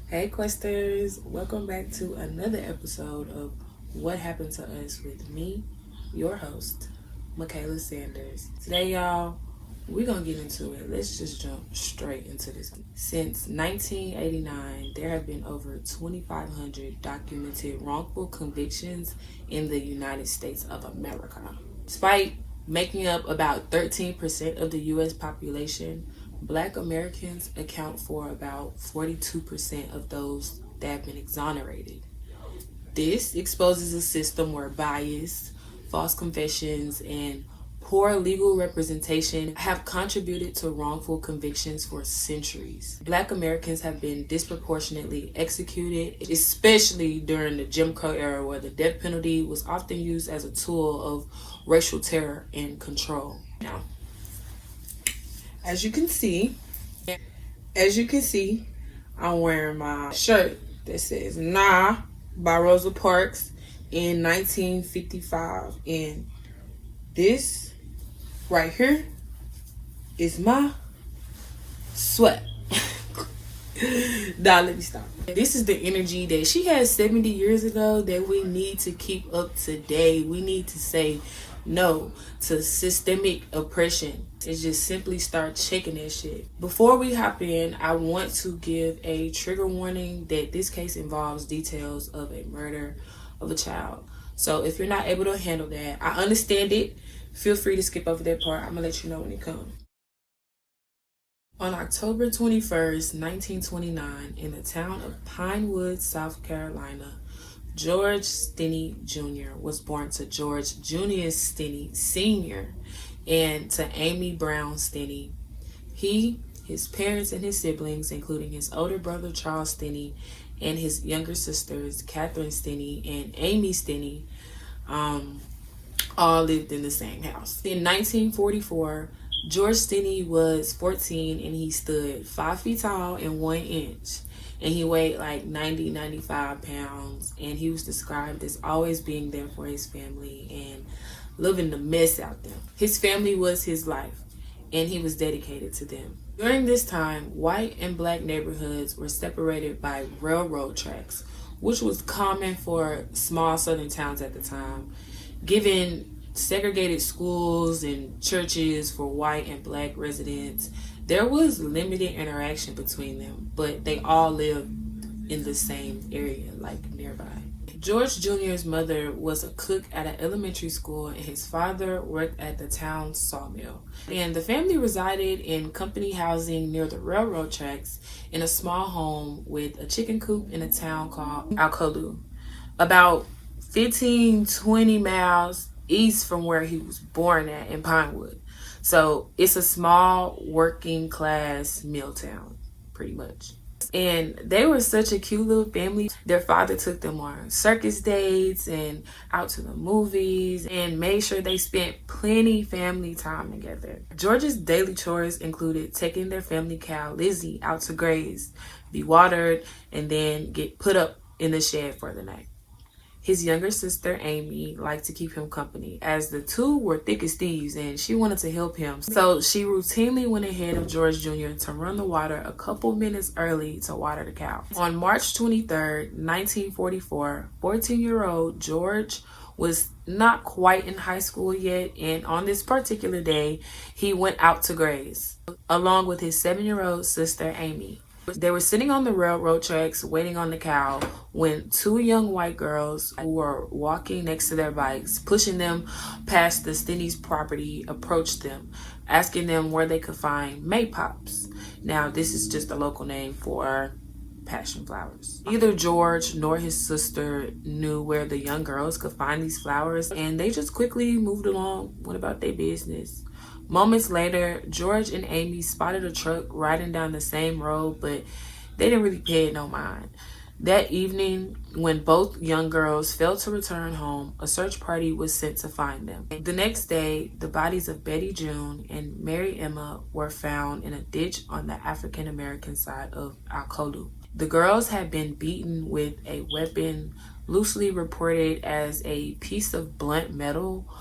Hey Questers, welcome back to another episode of What Happened to Us with me, your host, Makala Sanders. Today, y'all, we're gonna get into it. Let's just jump straight into this. Since 1989, there have been over 2,500 documented wrongful convictions in the United States of America. Despite making up about 13% of the U.S. population, Black Americans account for about 42% of those that have been exonerated. This exposes a system where bias, false confessions, and poor legal representation have contributed to wrongful convictions for centuries. Black Americans have been disproportionately executed, especially during the Jim Crow era, where the death penalty was often used as a tool of racial terror and control. Now, as you can see, I'm wearing my shirt that says Nah by Rosa Parks in 1955. And this right here is my sweat. Now let me stop. This is the energy that she had 70 years ago that we need to keep up today. We need to say no to systemic oppression. It's just simply start checking that shit. Before we hop in, I want to give a trigger warning that this case involves details of a murder of a child. So if you're not able to handle that, I understand it. Feel free to skip over that part. I'm gonna let you know when it comes. On October 21st, 1929, in the town of Pinewood, South Carolina, George Stinney Jr. was born to George Junius Stinney Sr. and to Amy Brown Stinney. He, his parents, and his siblings, including his older brother Charles Stinney and his younger sisters Catherine Stinney and Amy Stinney, all lived in the same house. In 1944, George Stinney was 14 and he stood 5 feet tall and 1 inch. And he weighed like 95 pounds. And he was described as always being there for his family and loving the mess out there. His family was his life, and he was dedicated to them. During this time, white and black neighborhoods were separated by railroad tracks, which was common for small southern towns at the time, giving segregated schools and churches for white and black residents. There was limited interaction between them, but they all lived in the same area, like nearby. George Jr.'s mother was a cook at an elementary school, and his father worked at the town sawmill. And the family resided in company housing near the railroad tracks in a small home with a chicken coop in a town called Alcolu, about 15-20 miles east from where he was born at in Pinewood. So it's a small working class mill town, pretty much. And they were such a cute little family. Their father took them on circus dates and out to the movies and made sure they spent plenty family time together. George's daily chores included taking their family cow Lizzie out to graze, be watered, and then get put up in the shed for the night. His younger sister, Amy, liked to keep him company, as the two were thick as thieves and she wanted to help him. So she routinely went ahead of George Jr. to run the water a couple minutes early to water the cow. On March 23rd, 1944, 14-year-old George was not quite in high school yet, and on this particular day, he went out to graze, along with his 7-year-old sister, Amy. They were sitting on the railroad tracks waiting on the cow when 2 young white girls who were walking next to their bikes, pushing them past the Stinney's property, approached them, asking them where they could find maypops. Now, this is just a local name for passion flowers. Neither George nor his sister knew where the young girls could find these flowers, and they just quickly moved along, went about their business. Moments later, George and Amy spotted a truck riding down the same road, but they didn't really pay it no mind. That evening, when both young girls failed to return home, a search party was sent to find them. The next day, the bodies of Betty June and Mary Emma were found in a ditch on the African American side of Alcolu. The girls had been beaten with a weapon loosely reported as a piece of blunt metal.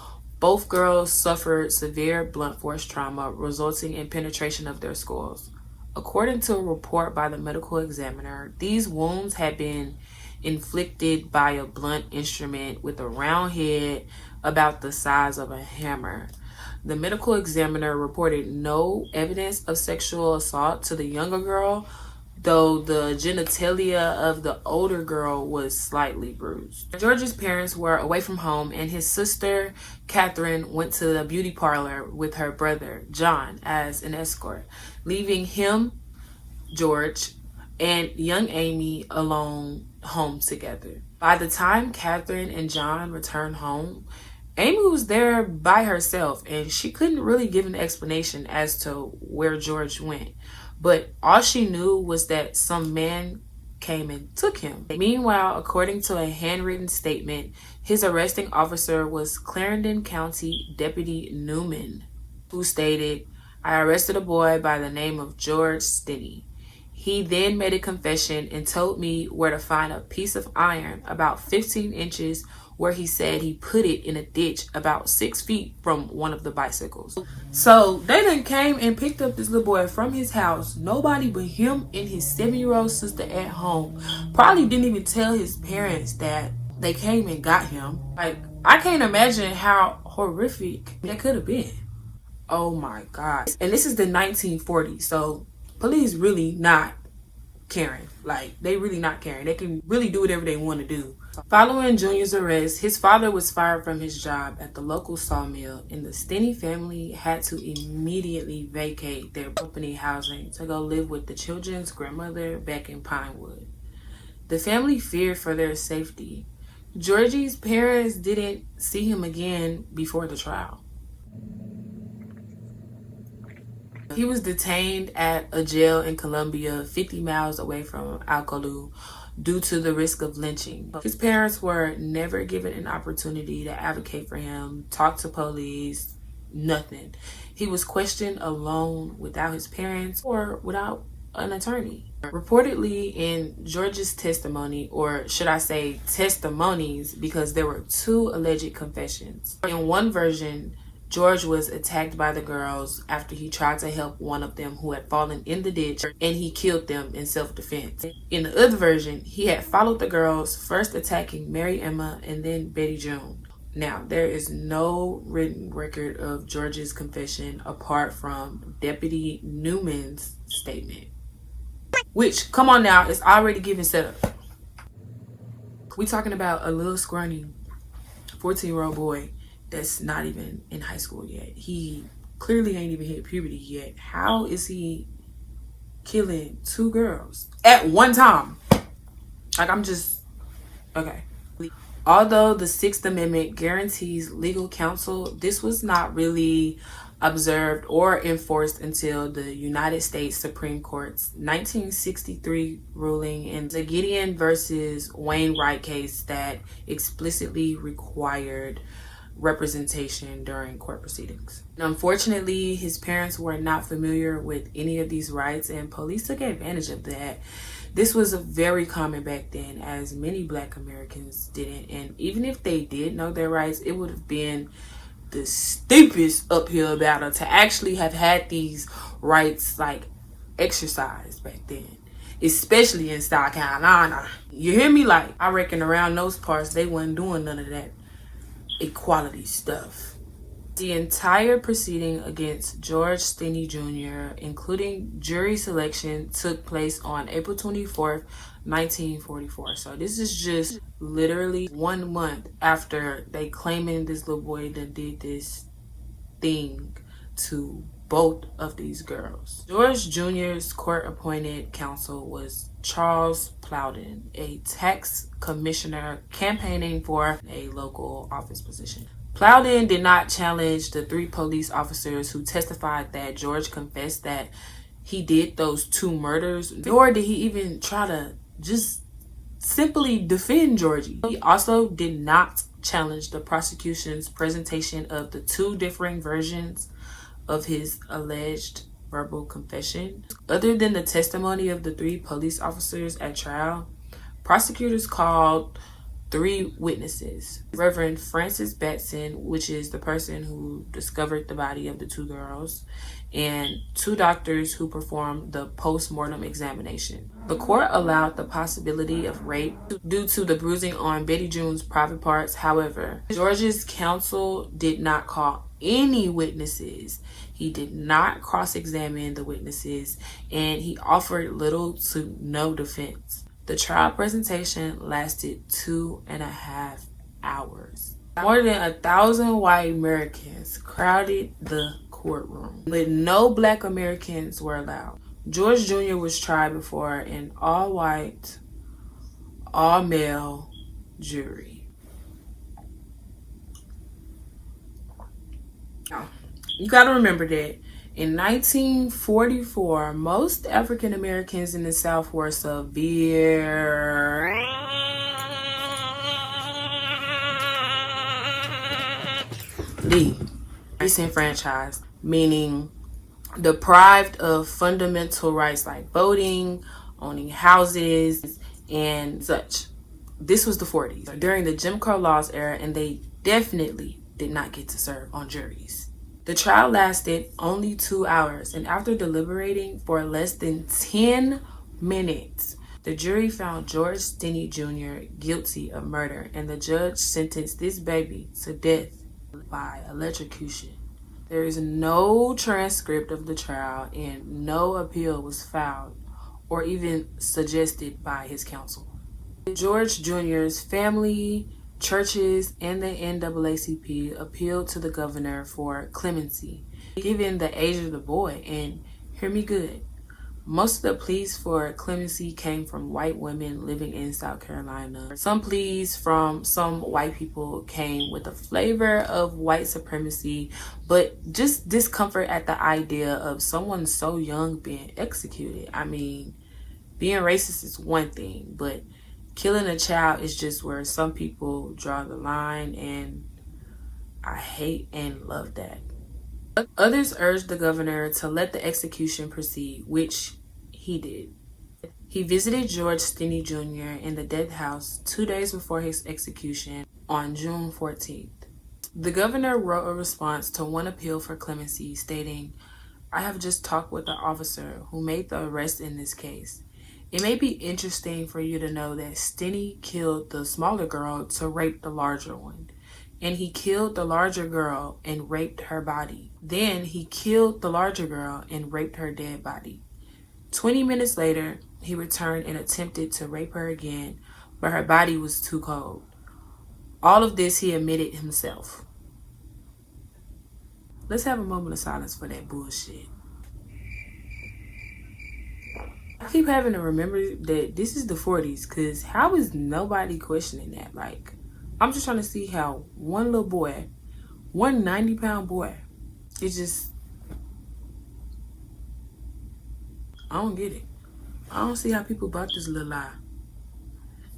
Both girls suffered severe blunt force trauma resulting in penetration of their skulls. According to a report by the medical examiner, these wounds had been inflicted by a blunt instrument with a round head about the size of a hammer. The medical examiner reported no evidence of sexual assault to the younger girl, though the genitalia of the older girl was slightly bruised. George's parents were away from home, and his sister, Catherine, went to the beauty parlor with her brother, John, as an escort, leaving him, George, and young Amy alone home together. By the time Catherine and John returned home, Amy was there by herself, and she couldn't really give an explanation as to where George went. But all she knew was that some man came and took him. Meanwhile, according to a handwritten statement, his arresting officer was Clarendon County Deputy Newman, who stated, "I arrested a boy by the name of George Stinney. He then made a confession and told me where to find a piece of iron about 15 inches where he said he put it in a ditch about 6 feet from one of the bicycles." So they done came and picked up this little boy from his house. Nobody but him and his 7-year-old sister at home. Probably didn't even tell his parents that they came and got him. Like, I can't imagine how horrific that could have been. Oh my God. And this is the 1940s, so police really not caring. Like, they really not caring. They can really do whatever they want to do. Following Junior's arrest, his father was fired from his job at the local sawmill, and the Stinney family had to immediately vacate their company housing to go live with the children's grandmother back in Pinewood. The family feared for their safety. Georgie's parents didn't see him again before the trial. He was detained at a jail in Columbia, 50 miles away from Alcolu, due to the risk of lynching. His parents were never given an opportunity to advocate for him, talk to police, nothing. He was questioned alone without his parents or without an attorney. Reportedly, in George's testimony, or should I say testimonies, because there were 2 alleged confessions. In one version, George was attacked by the girls after he tried to help one of them who had fallen in the ditch, and he killed them in self-defense. In the other version, he had followed the girls, first attacking Mary Emma and then Betty June. Now, there is no written record of George's confession apart from Deputy Newman's statement, which, come on now, is already given setup. We talking about a little scrawny 14-year-old boy that's not even in high school yet. He clearly ain't even hit puberty yet. How is he killing 2 girls at one time? Like, I'm just, okay. Although the 6th Amendment guarantees legal counsel, this was not really observed or enforced until the United States Supreme Court's 1963 ruling in the Gideon versus Wainwright case that explicitly required representation during court proceedings. Unfortunately, his parents were not familiar with any of these rights, and police took advantage of that. This was very common back then, as many Black Americans didn't, and even if they did know their rights, it would have been the steepest uphill battle to actually have had these rights like exercised back then, especially in South Carolina. You hear me? Like, I reckon around those parts they wasn't doing none of that equality stuff. The entire proceeding against George Stinney Jr., including jury selection, took place on April 24th, 1944. So this is just literally 1 month after they claiming this little boy that did this thing to both of these girls. George Jr.'s court-appointed counsel was Charles Plowden, a tax commissioner campaigning for a local office position. Plowden did not challenge the 3 police officers who testified that George confessed that he did those 2 murders, nor did he even try to just simply defend Georgie. He also did not challenge the prosecution's presentation of the 2 differing versions of his alleged verbal confession. Other than the testimony of the 3 police officers at trial, prosecutors called 3 witnesses: Reverend Francis Batson, which is the person who discovered the body of the 2 girls, and 2 doctors who performed the post-mortem examination. The court allowed the possibility of rape due to the bruising on Betty June's private parts. However, George's counsel did not call any witnesses. He did not cross-examine the witnesses, and he offered little to no defense. The trial presentation lasted 2.5 hours. More than 1,000 white Americans crowded the courtroom, but no black Americans were allowed. George Jr. was tried before an all-white, all-male jury. Now, you gotta remember that in 1944, most African Americans in the South were severely disenfranchised, meaning deprived of fundamental rights like voting, owning houses, and such. This was the 40s, during the Jim Crow laws era, and they definitely did not get to serve on juries. The trial lasted only 2 hours, and after deliberating for less than 10 minutes, the jury found George Stinney Jr. guilty of murder, and the judge sentenced this baby to death by electrocution. There is no transcript of the trial, and no appeal was filed or even suggested by his counsel. George Jr.'s family, churches, and the NAACP appealed to the governor for clemency, given the age of the boy. And hear me good, most of the pleas for clemency came from white women living in South Carolina. Some pleas from some white people came with a flavor of white supremacy, but just discomfort at the idea of someone so young being executed. I mean, being racist is one thing, but killing a child is just where some people draw the line, and I hate and love that. Others urged the governor to let the execution proceed, which he did. He visited George Stinney Jr. in the death house 2 days before his execution on June 14th. The governor wrote a response to one appeal for clemency, stating, "I have just talked with the officer who made the arrest in this case. It may be interesting for you to know that Stinney killed the smaller girl to rape the larger one. And he killed the larger girl and raped her body. Then he killed the larger girl and raped her dead body. 20 minutes later, he returned and attempted to rape her again, but her body was too cold. All of this he admitted himself." Let's have a moment of silence for that bullshit. I keep having to remember that this is the 40s, because how is nobody questioning that? Like, I'm just trying to see how one little boy, one 90-pound boy, it just, I don't get it. I don't see how people bought this little lie.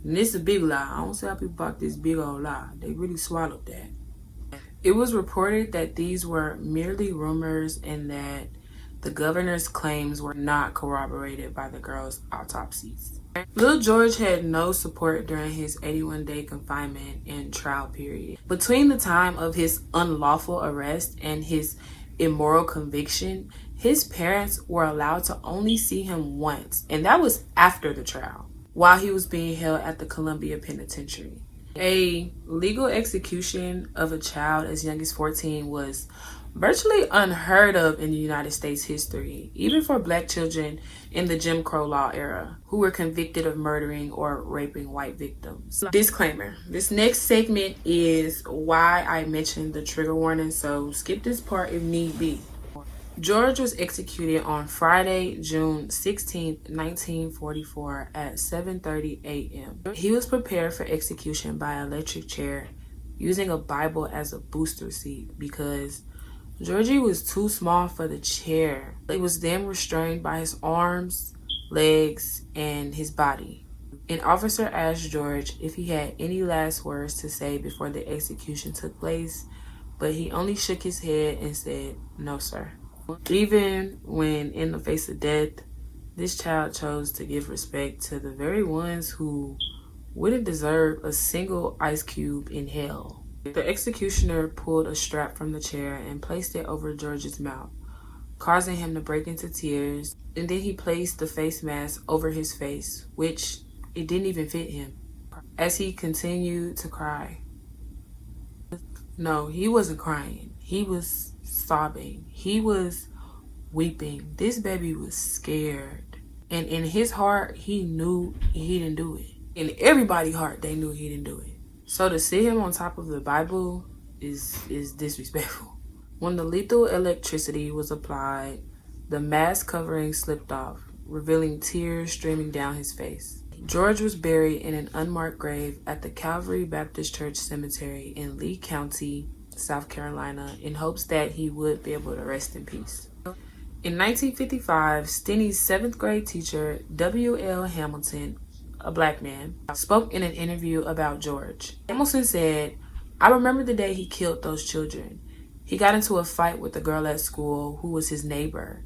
And this is a big lie. I don't see how people bought this big old lie. They really swallowed that. It was reported that these were merely rumors and that the governor's claims were not corroborated by the girls' autopsies. Little George had no support during his 81-day confinement and trial period. Between the time of his unlawful arrest and his immoral conviction, his parents were allowed to only see him once, and that was after the trial, while he was being held at the Columbia Penitentiary. A legal execution of a child as young as 14 was virtually unheard of in the United States history, even for black children in the Jim Crow law era who were convicted of murdering or raping white victims. Disclaimer, this next segment is why I mentioned the trigger warning, so skip this part if need be. George was executed on Friday, June 16, 1944 at 7:30 a.m. He was prepared for execution by electric chair using a Bible as a booster seat because Georgie was too small for the chair. It was then restrained by his arms, legs, and his body. An officer asked George if he had any last words to say before the execution took place, but he only shook his head and said, "No, sir." Even when in the face of death, this child chose to give respect to the very ones who wouldn't deserve a single ice cube in hell. The executioner pulled a strap from the chair and placed it over George's mouth, causing him to break into tears, and then he placed the face mask over his face, which it didn't even fit him, as he continued to cry. No, he wasn't crying. He was sobbing. He was weeping. This baby was scared. And in his heart, he knew he didn't do it. In everybody's heart, they knew he didn't do it. So to sit him on top of the Bible is disrespectful. When the lethal electricity was applied, the mask covering slipped off, revealing tears streaming down his face. George was buried in an unmarked grave at the Calvary Baptist Church Cemetery in Lee County, South Carolina, in hopes that he would be able to rest in peace. In 1955, Stinney's 7th grade teacher, W.L. Hamilton, a black man, spoke in an interview about George. Hamilton said, "I remember the day he killed those children. He got into a fight with a girl at school who was his neighbor.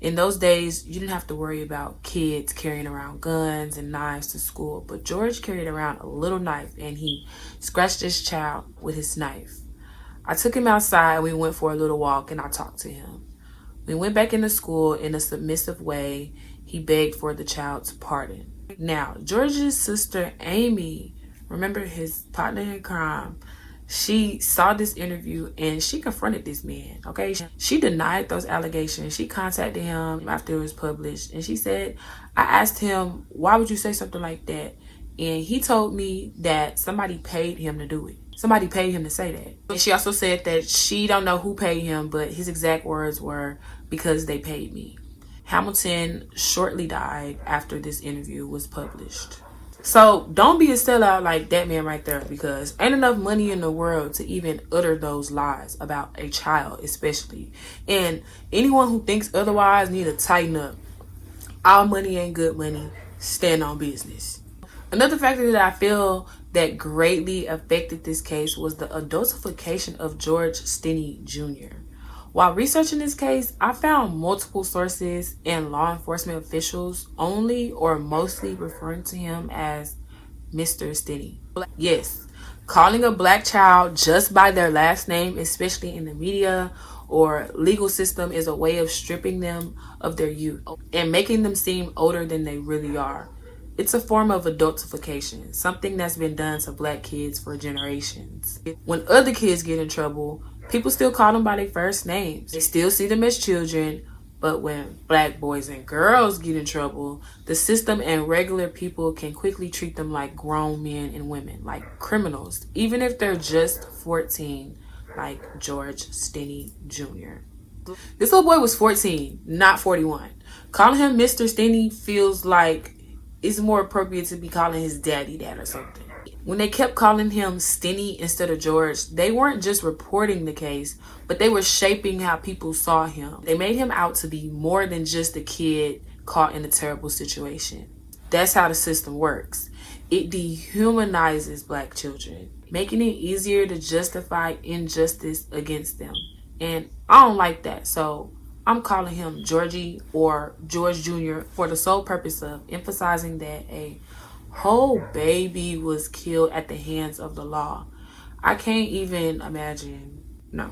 In those days, you didn't have to worry about kids carrying around guns and knives to school, but George carried around a little knife and he scratched this child with his knife. I took him outside and we went for a little walk and I talked to him. We went back into school in a submissive way. He begged for the child's pardon." Now, George's sister, Amy, remember his partner in crime, she saw this interview and she confronted this man, okay? She denied those allegations. She contacted him after it was published and she said, "I asked him, why would you say something like that? And he told me that somebody paid him to do it. Somebody paid him to say that." And she also said that she don't know who paid him, but his exact words were, "because they paid me." Hamilton shortly died after this interview was published. So don't be a sellout like that man right there, because ain't enough money in the world to even utter those lies about a child especially. And anyone who thinks otherwise need to tighten up. All money ain't good money. Stand on business. Another factor that I feel that greatly affected this case was the adultification of George Stinney Jr. While researching this case, I found multiple sources and law enforcement officials only or mostly referring to him as Mr. Stinney. Yes, calling a black child just by their last name, especially in the media or legal system, is a way of stripping them of their youth and making them seem older than they really are. It's a form of adultification, something that's been done to black kids for generations. When other kids get in trouble, people still call them by their first names. They still see them as children, but when black boys and girls get in trouble, the system and regular people can quickly treat them like grown men and women, like criminals, even if they're just 14, like George Stinney Jr. This little boy was 14, not 41. Calling him Mr. Stinney feels like it's more appropriate to be calling his daddy that or something. When they kept calling him Stinney instead of George, they weren't just reporting the case, but they were shaping how people saw him. They made him out to be more than just a kid caught in a terrible situation. That's how the system works. It dehumanizes black children, making it easier to justify injustice against them. And I don't like that, so I'm calling him Georgie or George Jr. for the sole purpose of emphasizing that a whole baby was killed at the hands of the law. I can't even imagine. No.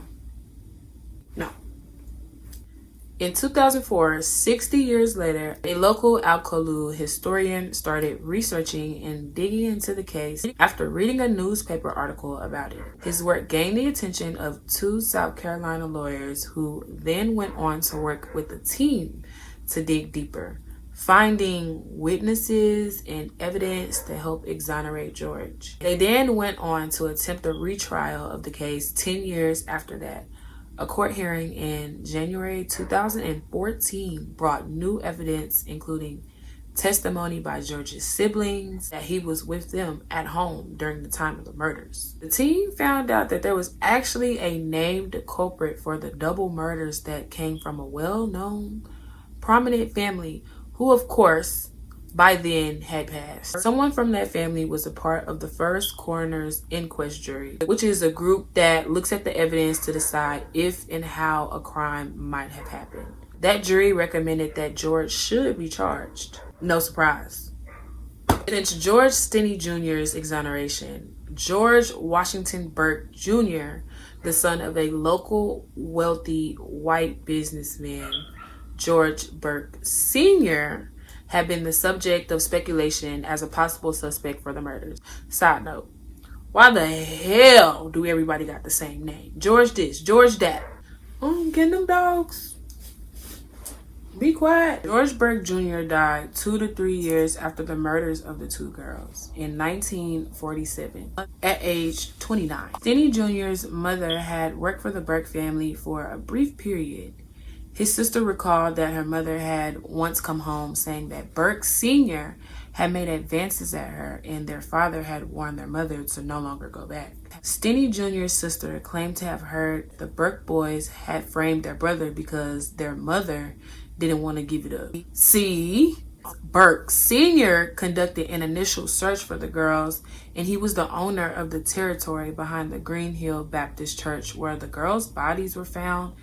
In 2004, 60 years later, a local Alcolu historian started researching and digging into the case after reading a newspaper article about it. His work gained the attention of 2 South Carolina lawyers who then went on to work with a team to dig deeper, finding witnesses and evidence to help exonerate George. They then went on to attempt a retrial of the case 10 years after that. A court hearing in January 2014 brought new evidence, including testimony by George's siblings that he was with them at home during the time of the murders. The team found out that there was actually a named culprit for the double murders that came from a well-known, prominent family who, of course, by then had passed. Someone from that family was a part of the first coroner's inquest jury, which is a group that looks at the evidence to decide if and how a crime might have happened. That jury recommended that George should be charged. No surprise. Since George Stinney Jr.'s exoneration, George Washington Burke Jr., the son of a local wealthy white businessman, George Burke Sr., had been the subject of speculation as a possible suspect for the murders. Side note, why the hell do everybody got the same name? George this, George that. Getting them dogs. Be quiet. George Burke Jr. died 2 to 3 years after the murders of the two girls in 1947 at age 29. Stinney Jr.'s mother had worked for the Burke family for a brief period. His sister recalled that her mother had once come home saying that Burke Sr. had made advances at her and their father had warned their mother to no longer go back. Stinney Jr.'s sister claimed to have heard the Burke boys had framed their brother because their mother didn't want to give it up. See, Burke Sr. conducted an initial search for the girls, and he was the owner of the territory behind the Green Hill Baptist Church where the girls' bodies were found,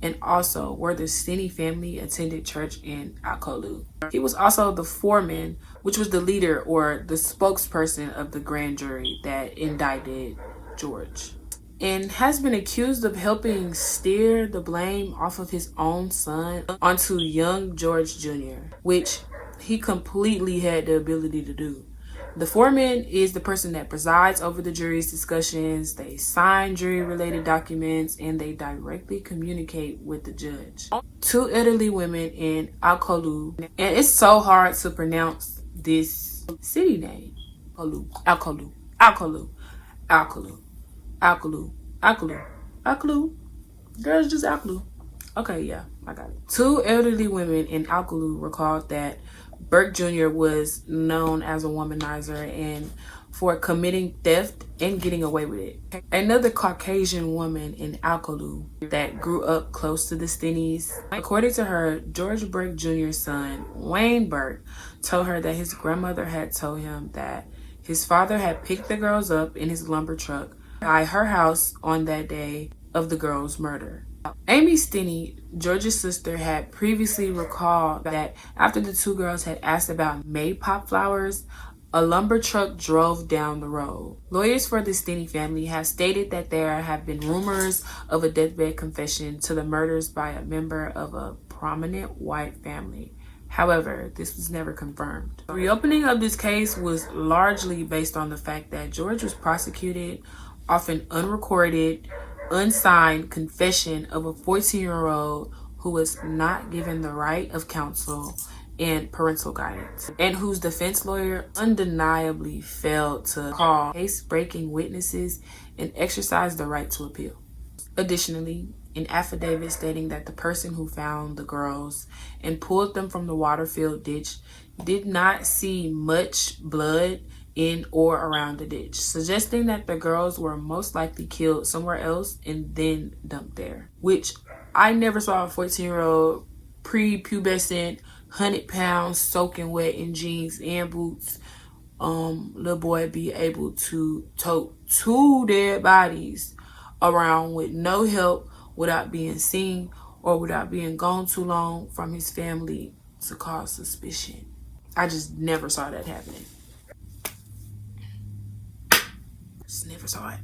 and also where the Stinney family attended church in Akolu. He was also the foreman, which was the leader or the spokesperson of the grand jury that indicted George, and has been accused of helping steer the blame off of his own son onto young George Jr., which he completely had the ability to do. The foreman is the person that presides over the jury's discussions, they sign jury-related documents, and they directly communicate with the judge. Two elderly women in Akolu, and it's so hard to pronounce this city name. Akolu. Girl, it's just Akolu. Okay, yeah, I got it. Two elderly women in Akolu recalled that Burke Jr. was known as a womanizer and for committing theft and getting away with it. Another Caucasian woman in Akolu that grew up close to the Stinneys, according to her, George Burke Jr.'s son, Wayne Burke, told her that his grandmother had told him that his father had picked the girls up in his lumber truck by her house on that day of the girls' murder. Amy Stinney, George's sister, had previously recalled that after the two girls had asked about maypop flowers, a lumber truck drove down the road. Lawyers for the Stinney family have stated that there have been rumors of a deathbed confession to the murders by a member of a prominent white family. However, this was never confirmed. The reopening of this case was largely based on the fact that George was prosecuted off an unrecorded, unsigned confession of a 14-year-old who was not given the right of counsel and parental guidance, and whose defense lawyer undeniably failed to call case-breaking witnesses and exercise the right to appeal. Additionally, an affidavit stating that the person who found the girls and pulled them from the water-filled ditch did not see much blood in or around the ditch, suggesting that the girls were most likely killed somewhere else and then dumped there. Which I never saw a 14-year-old pre-pubescent, 100 pounds, soaking wet in jeans and boots, little boy be able to tote two dead bodies around with no help, without being seen or without being gone too long from his family to cause suspicion. I just never saw that happening. Just never saw it.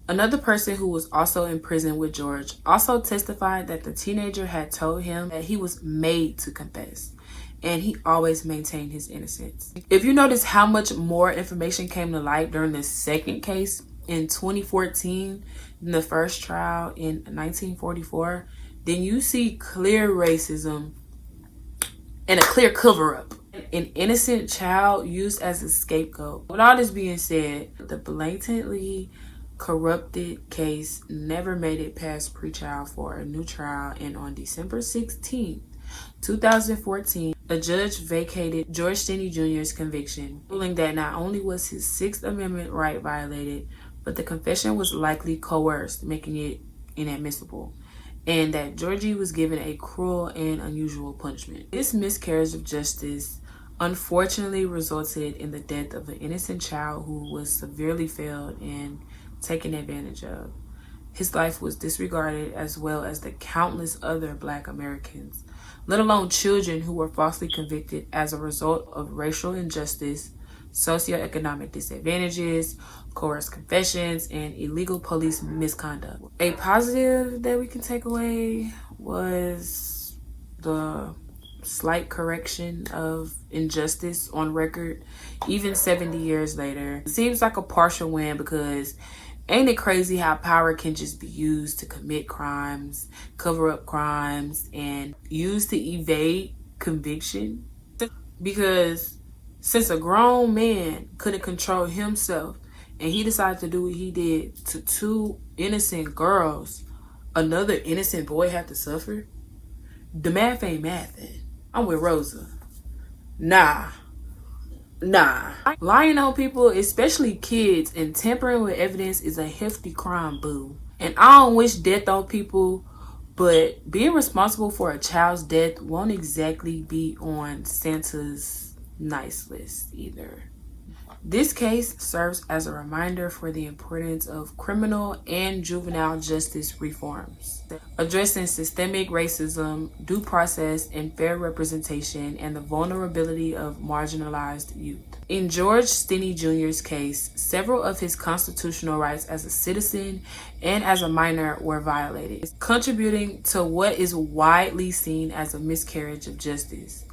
Another person who was also in prison with George also testified that the teenager had told him that he was made to confess, and he always maintained his innocence. If you notice how much more information came to light during the second case in 2014 than the first trial in 1944, then you see clear racism and a clear cover-up. An innocent child used as a scapegoat. With all this being said, the blatantly corrupted case never made it past pre-trial for a new trial, and on December 16th, 2014, a judge vacated George Stinney Jr.'s conviction, ruling that not only was his Sixth Amendment right violated, but the confession was likely coerced, making it inadmissible, and that Georgie was given a cruel and unusual punishment. This miscarriage of justice unfortunately resulted in the death of an innocent child who was severely failed and taken advantage of. His life was disregarded, as well as the countless other Black Americans, let alone children who were falsely convicted as a result of racial injustice, socioeconomic disadvantages, coerced confessions, and illegal police misconduct. A positive that we can take away was the slight correction of injustice on record, even 70 years later. It seems like a partial win because ain't it crazy how power can just be used to commit crimes, cover up crimes, and used to evade conviction? Because since a grown man couldn't control himself and he decided to do what he did to two innocent girls, another innocent boy had to suffer? The math ain't mathing. I'm with Rosa. Nah. Lying on people, especially kids, and tampering with evidence is a hefty crime, boo. And I don't wish death on people, but being responsible for a child's death won't exactly be on Santa's nice list either. This case serves as a reminder for the importance of criminal and juvenile justice reforms, addressing systemic racism, due process, and fair representation, and the vulnerability of marginalized youth. In George Stinney Jr.'s case, several of his constitutional rights as a citizen and as a minor were violated, contributing to what is widely seen as a miscarriage of justice.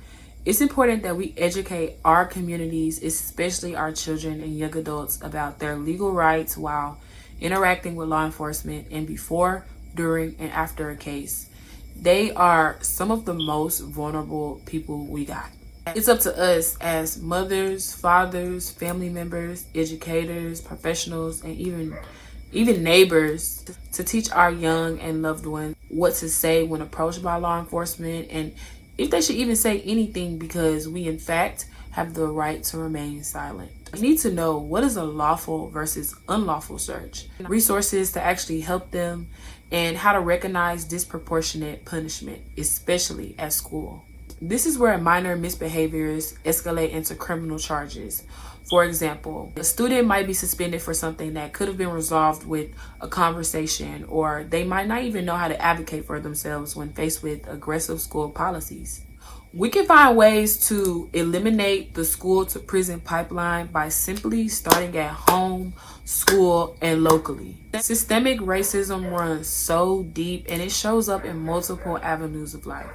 It's important that we educate our communities, especially our children and young adults, about their legal rights while interacting with law enforcement and before, during, and after a case. They are some of the most vulnerable people we got. It's up to us as mothers, fathers, family members, educators, professionals, and even neighbors to teach our young and loved ones what to say when approached by law enforcement, and if they should even say anything, because we in fact have the right to remain silent. We need to know what is a lawful versus unlawful search, resources to actually help them, and how to recognize disproportionate punishment, especially at school. This is where minor misbehaviors escalate into criminal charges. For example, a student might be suspended for something that could have been resolved with a conversation, or they might not even know how to advocate for themselves when faced with aggressive school policies. We can find ways to eliminate the school to prison pipeline by simply starting at home, school, and locally. Systemic racism runs so deep and it shows up in multiple avenues of life.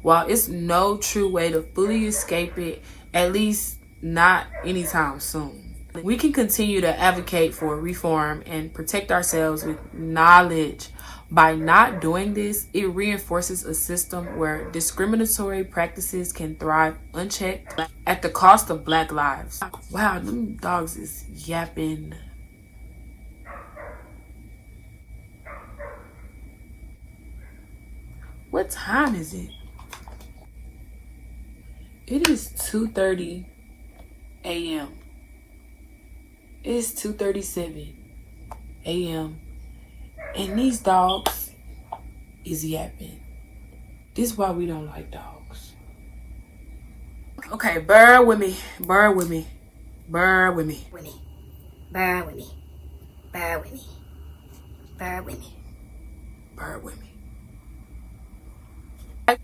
While it's no true way to fully escape it, at least not anytime soon, we can continue to advocate for reform and protect ourselves with knowledge. By not doing this, it reinforces a system where discriminatory practices can thrive unchecked at the cost of Black lives. Wow, them dogs is yapping. What time is it? It is 2:30 a.m. It's 2:37 a.m. and these dogs is yapping. This is why we don't like dogs. Okay, bear with me. Bear with me. Bear with me. Bear with me. Bear with me. Bear with me. Bear with me.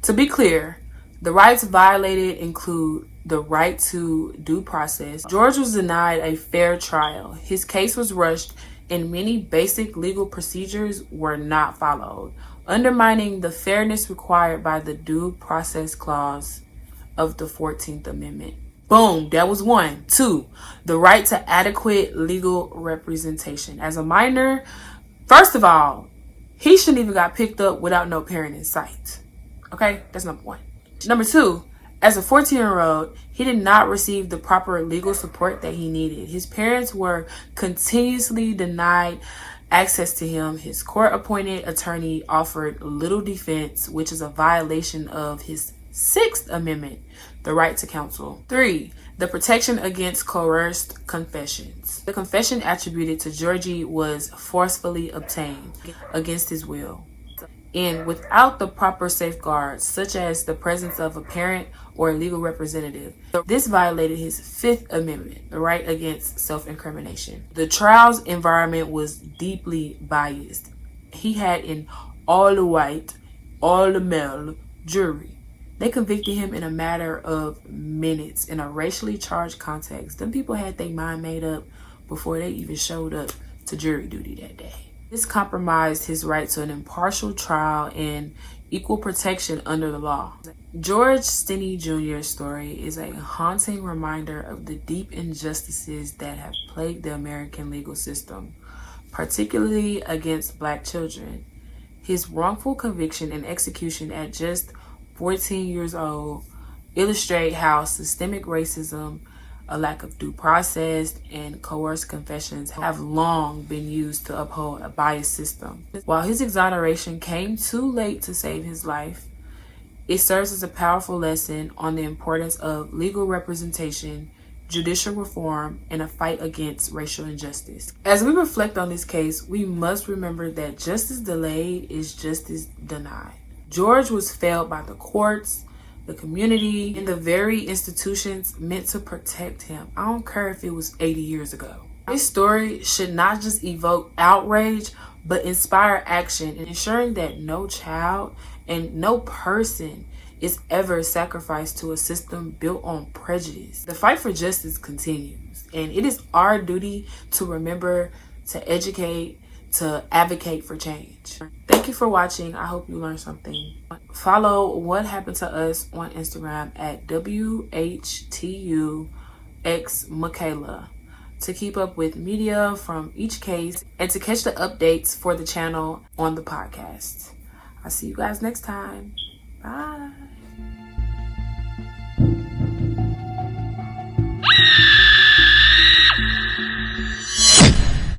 To be clear, the rights violated include the right to due process. George was denied a fair trial. His case was rushed and many basic legal procedures were not followed, undermining the fairness required by the Due Process Clause of the 14th Amendment. Boom, that was one. Two, the right to adequate legal representation. As a minor, first of all, he shouldn't even got picked up without no parent in sight. Okay, that's number one. Number two, as a 14-year-old, he did not receive the proper legal support that he needed. His parents were continuously denied access to him. His court-appointed attorney offered little defense, which is a violation of his 6th Amendment, the right to counsel. 3, the protection against coerced confessions. The confession attributed to Georgie was forcefully obtained against his will, and without the proper safeguards, such as the presence of a parent or a legal representative. This violated his 5th Amendment, the right against self-incrimination. The trial's environment was deeply biased. He had an all-white, all-male jury. They convicted him in a matter of minutes in a racially charged context. Them people had their mind made up before they even showed up to jury duty that day. This compromised his right to an impartial trial and equal protection under the law. George Stinney Jr.'s story is a haunting reminder of the deep injustices that have plagued the American legal system, particularly against Black children. His wrongful conviction and execution at just 14 years old illustrate how systemic racism, a lack of due process, and coerced confessions have long been used to uphold a biased system. While his exoneration came too late to save his life, it serves as a powerful lesson on the importance of legal representation, judicial reform, and a fight against racial injustice. As we reflect on this case, we must remember that justice delayed is justice denied. George was failed by the courts, the community, and the very institutions meant to protect him. I don't care if it was 80 years ago. This story should not just evoke outrage, but inspire action in ensuring that no child and no person is ever sacrificed to a system built on prejudice. The fight for justice continues, and it is our duty to remember, to educate, to advocate for change. Thank you for watching. I hope you learned something. Follow What Happened to Us on Instagram at WHTU x Makala to keep up with media from each case and to catch the updates for the channel on the podcast. I'll see you guys next time. Bye.